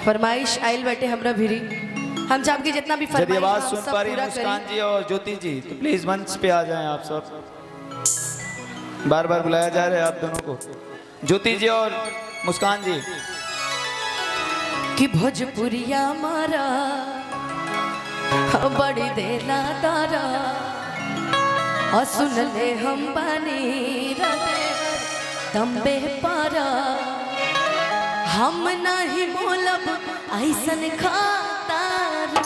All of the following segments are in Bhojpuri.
फरमाइश आयल बैठे हमरा भिरी हम चाह के जितना भी यदि आवाज सुन पा रही मुस्कान जी और ज्योति जी तो प्लीज मंच पे आ जाएं आप सब। बार बार बुलाया जा रहा है आप दोनों को, ज्योति जी और मुस्कान जी। कि भोजपुरिया मारा बड़ी देला तारा और सुन ले हम बानी तंबे पारा हम नहीं बोलब ऐसन खातारा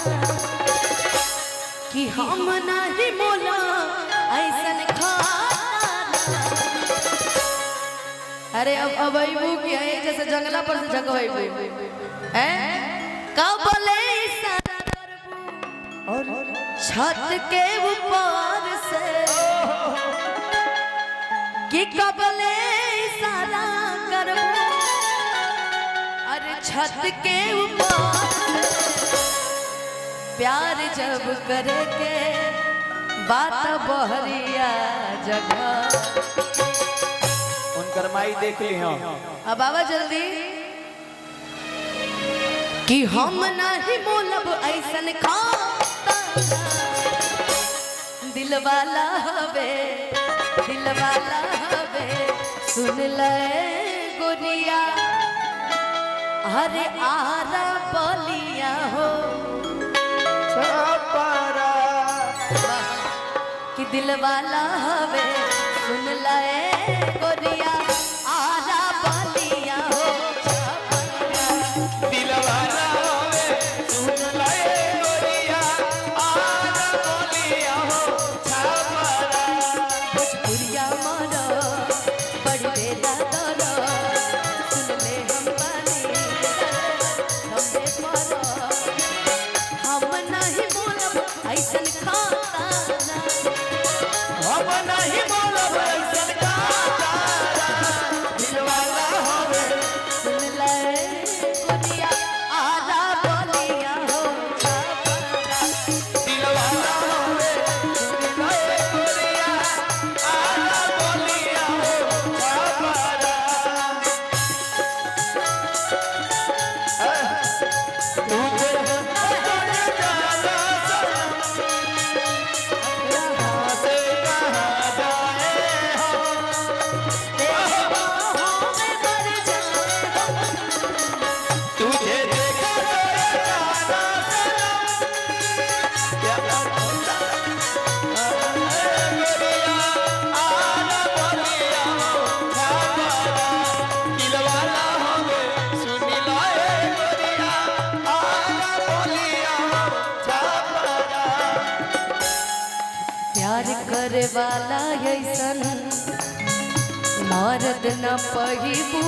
कि हम नहीं बोलब ऐसन खातारा। अरे अब अबू की है जैसे जंगला पर से जगह कबले इशारा करबू और छत के ऊपर से कि कबले इशारा करबू अरे छत के ऊपर प्यार जब करे के बात बहरिया जगह उनकर माई देख ली हो। अब बाबा जल्दी कि हम नहीं बोलब ऐसन खाता दिलवाला हवे सुन ले गोरिया अरे आरा बलिया हो छपारा कि दिलवाला हवे सुन ले गोरिया आरा बलिया हो दिलवाला होवे सुन ले गोरिया आरा बलिया हो छपारा भोजपुरिया मारा बड़ी देला तारा सुन ले हम बानी तंबे पारा हम नहीं बोलब ऐसन खातारा हम नहीं बोलब ऐसन खातारा दिलवाला होवे सुन ले गोरिया आरा बलिया हो छपारा दिलवाला होवे सुन ले गोरिया आरा बलिया हो छपारा। तुझे तुझे देखा जाना आना बोलिया दिलवाला होवे सुन लाए गोरिया आना बोलिया प्यार करे वाला ऐसन मर्द न पहिबू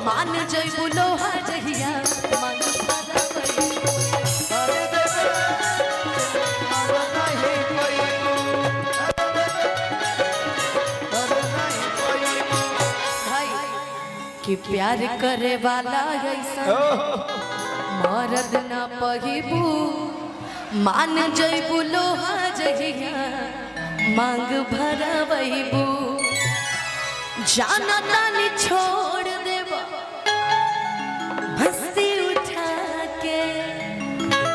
मान जइबू लोहा जहिया मन कि प्यार करे वाला ऐसन मर्द न पहिबू मान जइबू लोहा जहिया मांग भरबू जाना तानी छोड़ देबा हंसी उठा के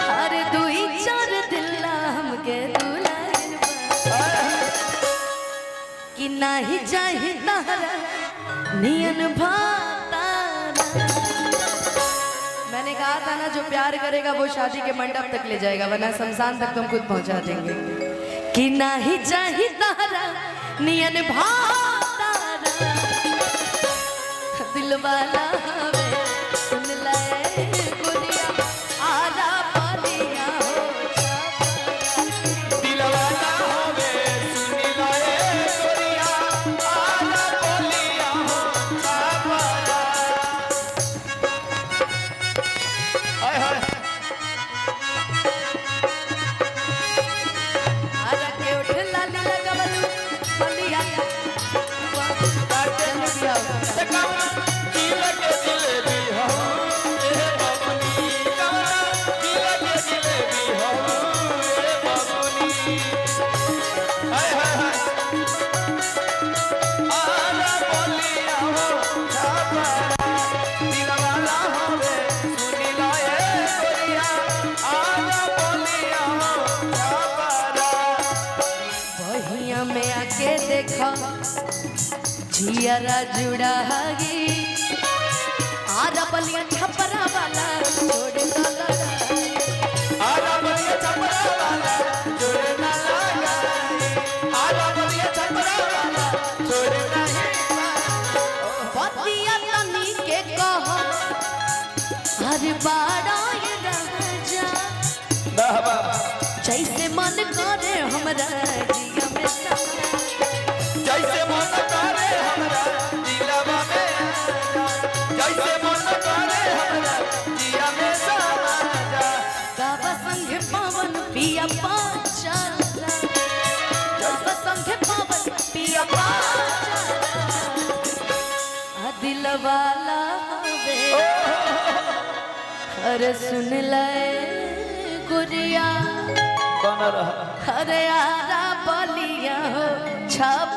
हर दुई चार दिल्ला हमके दुलाइन कि नहीं चाहे तारा नियन भातारा। मैंने कहा था ना जो प्यार करेगा वो शादी के मंडप तक ले जाएगा वरना शमशान तक तुम खुद पहुंचा देंगे। कि नहीं चाहे तारा नियन भातारा दिलवाला हवे सुन ले गोरिया आरा बलिया हो छपारा दिलवाला होवे सुन लाए गोरिया आना बोलिया हो छपारा। हाय हाय आरा के उठ लाली लगवलू बलिया दिल के जियारा जुड़ा गे आरा बलिया छपरा वाला छोड़ ना लगा आरा बलिया छपरा वाला छोड़ ना लगा आरा बलिया छपरा वाला छोड़ नहीं बतिया तनी के कहो हर बाड़ा ये राजा जैसे मन करे हमरा जिया में जैसे मन करे हमरा दिलवा में जैसे मन करे हमरा जिया में समा जा गावा संगे पावन पिया पाचाला गावा संगे पावन पिया पाचाला आ दिल वाला हवे अरे सुन ले गुरिया कौन रहा अरे आरा बलिया हो छप